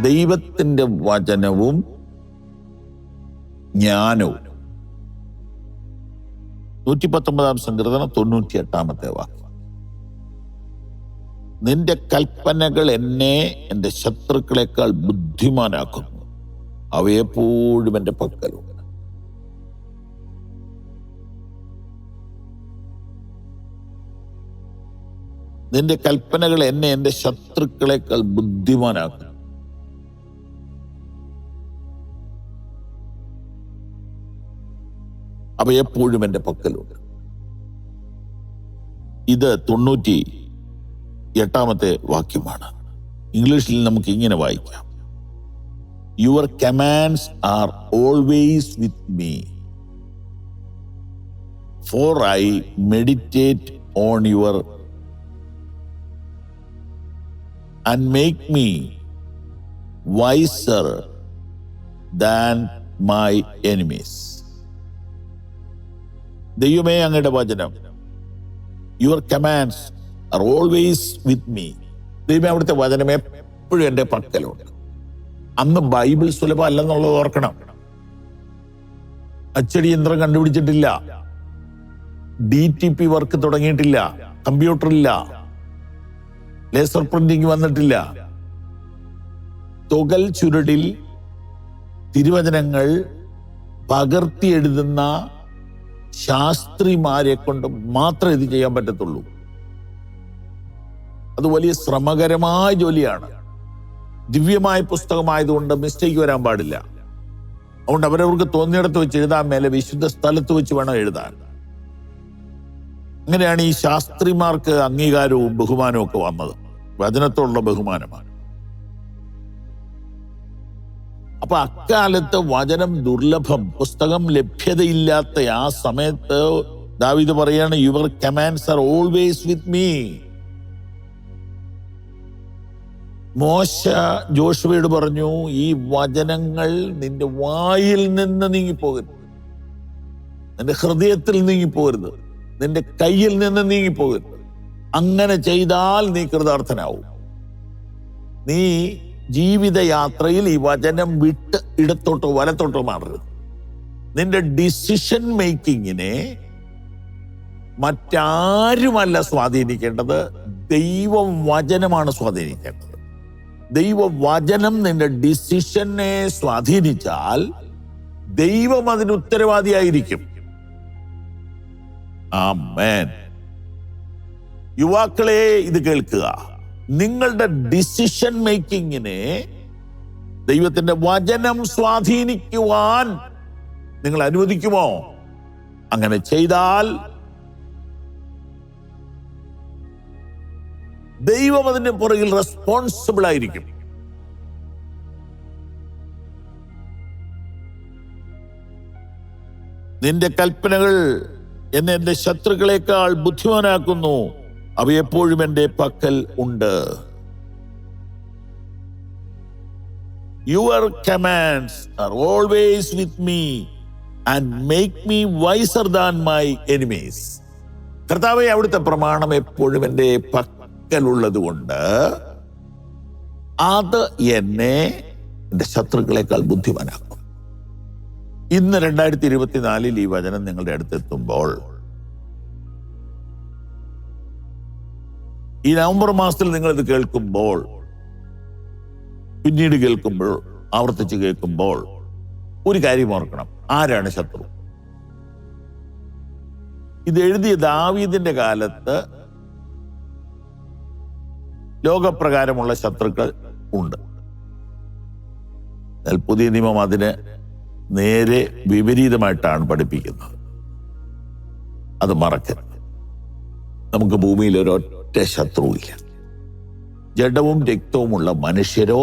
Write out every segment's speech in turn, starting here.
ദൈവത്തിൻ്റെ വചനവും ജ്ഞാനവും. 119 സങ്കീർത്തനം 98 വാക്യം. നിന്റെ കൽപ്പനകൾ എന്നെ എൻ്റെ ശത്രുക്കളെക്കാൾ ബുദ്ധിമാനാക്കുന്നു, അവയെപ്പോഴും എൻ്റെ പക്കലുണ്ട്. നിന്റെ കൽപ്പനകൾ എന്നെ എൻ്റെ ശത്രുക്കളെക്കാൾ ബുദ്ധിമാനാക്കുന്നു. അവയെപ്പോഴും എൻ്റെ പക്കലുണ്ട്. ഇത് 98 വാക്യമാണ്. ഇംഗ്ലീഷിൽ നമുക്ക് ഇങ്ങനെ വായിക്കാം: your commands are always with me, for I meditate on your and make me wiser than my enemies. ദൈവമേ, അങ്ങയുടെ വചനം, your commands are always with me. ദൈവമേ, അവിടുത്തെ വചനം എപ്പോഴും എൻ്റെ പക്കലുണ്ട്. അന്ന് ബൈബിൾ സുലഭം അല്ലെന്നുള്ളത് ഓർക്കണം. അച്ചടി യന്ത്രം കണ്ടുപിടിച്ചിട്ടില്ല, DTP വർക്ക് തുടങ്ങിയിട്ടില്ല, കമ്പ്യൂട്ടറില്ല, ലേസർ പ്രിന്റിംഗ് വന്നിട്ടില്ല. തുകൽ ചുരുടിൽ തിരുവചനങ്ങൾ പകർത്തി എഴുതുന്ന ശാസ്ത്രിമാരെ കൊണ്ട് മാത്രമേ ഇത് ചെയ്യാൻ പറ്റത്തുള്ളൂ. അത് വലിയ ശ്രമകരമായ ജോലിയാണ്. ദിവ്യമായ പുസ്തകമായതുകൊണ്ട് മിസ്റ്റേക്ക് വരാൻ പാടില്ല. അതുകൊണ്ട് അവരവർക്ക് തോന്നിയിടത്ത് വെച്ച് എഴുതാൻ മേലെ വിശുദ്ധ സ്ഥലത്ത് വെച്ച് വേണം എഴുതാൻ. അങ്ങനെയാണ് ഈ ശാസ്ത്രിമാർക്ക് അംഗീകാരവും ബഹുമാനവും ഒക്കെ വന്നത്. വചനത്തോടുള്ള ബഹുമാനമാണ്. അപ്പൊ അക്കാലത്ത് വചനം ദുർലഭം, പുസ്തകം ലഭ്യതയില്ലാത്ത ആ സമയത്ത് ദാവീദ് പറയാണ്, your commands are always with me. മോശ ജോഷുവയോട് പറഞ്ഞു, ഈ വചനങ്ങൾ നിന്റെ വായിൽ നിന്ന് നീങ്ങിപ്പോകരുത്, നിന്റെ ഹൃദയത്തിൽ നീങ്ങിപ്പോകരുത്, നിന്റെ കയ്യിൽ നിന്ന് നീങ്ങിപ്പോകരുത്. അങ്ങനെ ചെയ്താൽ നീ കൃതാർത്ഥനാവും. നീ ജീവിതയാത്രയിൽ ഈ വചനം വിട്ട് ഇടത്തോട്ടോ വലത്തോട്ടോ മാറരുത്. നിന്റെ ഡിസിഷൻ മേക്കിങ്ങിനെ മറ്റാരുമല്ല സ്വാധീനിക്കേണ്ടത്, ദൈവം വചനമാണ് സ്വാധീനിക്കേണ്ടത്. ദൈവവചനം നിന്റെ ഡിസിഷനെ സ്വാധീനിച്ചാൽ ദൈവം അതിന് ഉത്തരവാദിയായിരിക്കും. ആമേൻ. യുവാക്കളെ, ഇത് കേൾക്കുക. നിങ്ങളുടെ ഡിസിഷൻ മേക്കിങ്ങിനെ ദൈവത്തിന്റെ വചനം സ്വാധീനിക്കുവാൻ നിങ്ങൾ അനുവദിക്കുമോ? അങ്ങനെ ചെയ്താൽ ദൈവം അതിന്റെ പുറകിൽ റെസ്പോൺസിബിൾ ആയിരിക്കും. നിന്റെ കൽപ്പനകൾ എന്നെ എൻ്റെ ശത്രുക്കളെക്കാൾ ബുദ്ധിമാനാക്കുന്നു, അവയെപ്പോഴും എൻ്റെ പക്കൽ ഉണ്ട്. Your commands are always with me and make me wiser than my enemies. കർത്താവേ, അവിടുത്തെ പ്രമാണം എപ്പോഴും എൻ്റെ പക്കലുള്ളത് കൊണ്ട് അത് എന്നെ എൻ്റെ ശത്രുക്കളെക്കാൾ ബുദ്ധിമാനാക്കും. ഇന്ന് 2024 ഈ വചനം നിങ്ങളുടെ അടുത്തെത്തുമ്പോൾ, ഈ നവംബർ മാസത്തിൽ നിങ്ങൾ ഇത് കേൾക്കുമ്പോൾ, പിന്നീട് കേൾക്കുമ്പോൾ, ആവർത്തിച്ച് കേൾക്കുമ്പോൾ ഒരു കാര്യം ഓർക്കണം. ആരാണ് ശത്രു? ഇത് എഴുതിയ ദാവീദിന്റെ കാലത്ത് ലോകപ്രകാരമുള്ള ശത്രുക്കൾ ഉണ്ട്. പുതിയ നിയമം അതിന് നേരെ വിപരീതമായിട്ടാണ് പഠിപ്പിക്കുന്നത്. അത് മറക്കരുത്. നമുക്ക് ഭൂമിയിൽ ഒരൊറ്റ ശത്രുവില്ല. ജഡവും രക്തവുമുള്ള മനുഷ്യരോ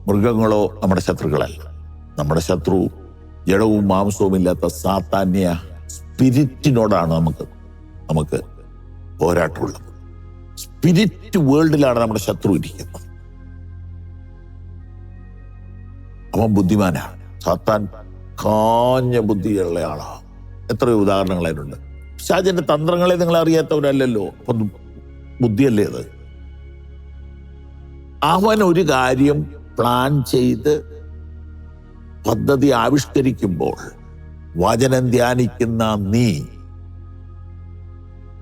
മൃഗങ്ങളോ നമ്മുടെ ശത്രുക്കളല്ല. നമ്മുടെ ശത്രു ജഡവും മാംസവും ഇല്ലാത്ത സാത്താന്യ സ്പിരിറ്റിനോടാണ് നമുക്ക് പോരാട്ടമുള്ളത്. സ്പിരിറ്റ് വേൾഡിലാണ് നമ്മുടെ ശത്രു ഇരിക്കുന്നത്. അവൻ ബുദ്ധിമാനാണ്. സാത്താൻ കാഞ്ഞ ബുദ്ധിയുള്ള ആളാണ്. എത്രയോ ഉദാഹരണങ്ങൾ അതിനുണ്ട്. പിശാചിന്റെ തന്ത്രങ്ങളെ നിങ്ങൾ അറിയാത്തവരല്ലല്ലോ. അപ്പൊ ബുദ്ധിയല്ലേ അത്? അവൻ ഒരു കാര്യം പ്ലാൻ ചെയ്ത് പദ്ധതി ആവിഷ്കരിക്കുമ്പോൾ വചനം ധ്യാനിക്കുന്ന നീ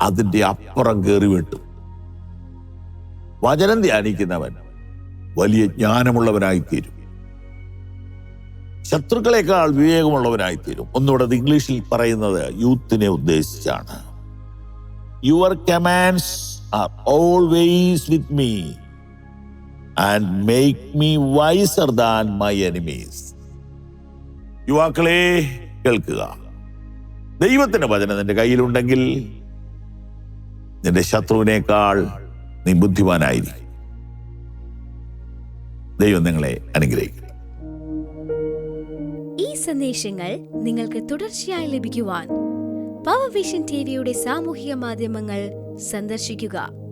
അതിന്റെ അപ്പുറം കയറി വെട്ടും. വചനം ധ്യാനിക്കുന്നവൻ വലിയ ജ്ഞാനമുള്ളവനായിത്തീരും, ശത്രുക്കളെക്കാൾ വിവേകമുള്ളവനായിത്തീരും. ഒന്നുകൂടെ ഇംഗ്ലീഷിൽ പറയുന്നത് യൂത്തിനെ ഉദ്ദേശിച്ചാണ്. Your commands are always with me and make me wiser than my enemies. യുവാക്കളെ കേൾക്കുക, ദൈവത്തിന്റെ വചനം നിന്റെ കയ്യിലുണ്ടെങ്കിൽ നിന്റെ ശത്രുവിനേക്കാൾ നീ ബുദ്ധിമാനായിരിക്കും. ദൈവം നിങ്ങളെ അനുഗ്രഹിക്കട്ടെ. ഈ സന്ദേശങ്ങൾ നിങ്ങൾക്ക് തുടർച്ചയായി ലഭിക്കുവാൻ പവർ വിഷൻ ടിവിയുടെ സാമൂഹിക മാധ്യമങ്ങൾ സന്ദർശിക്കുക.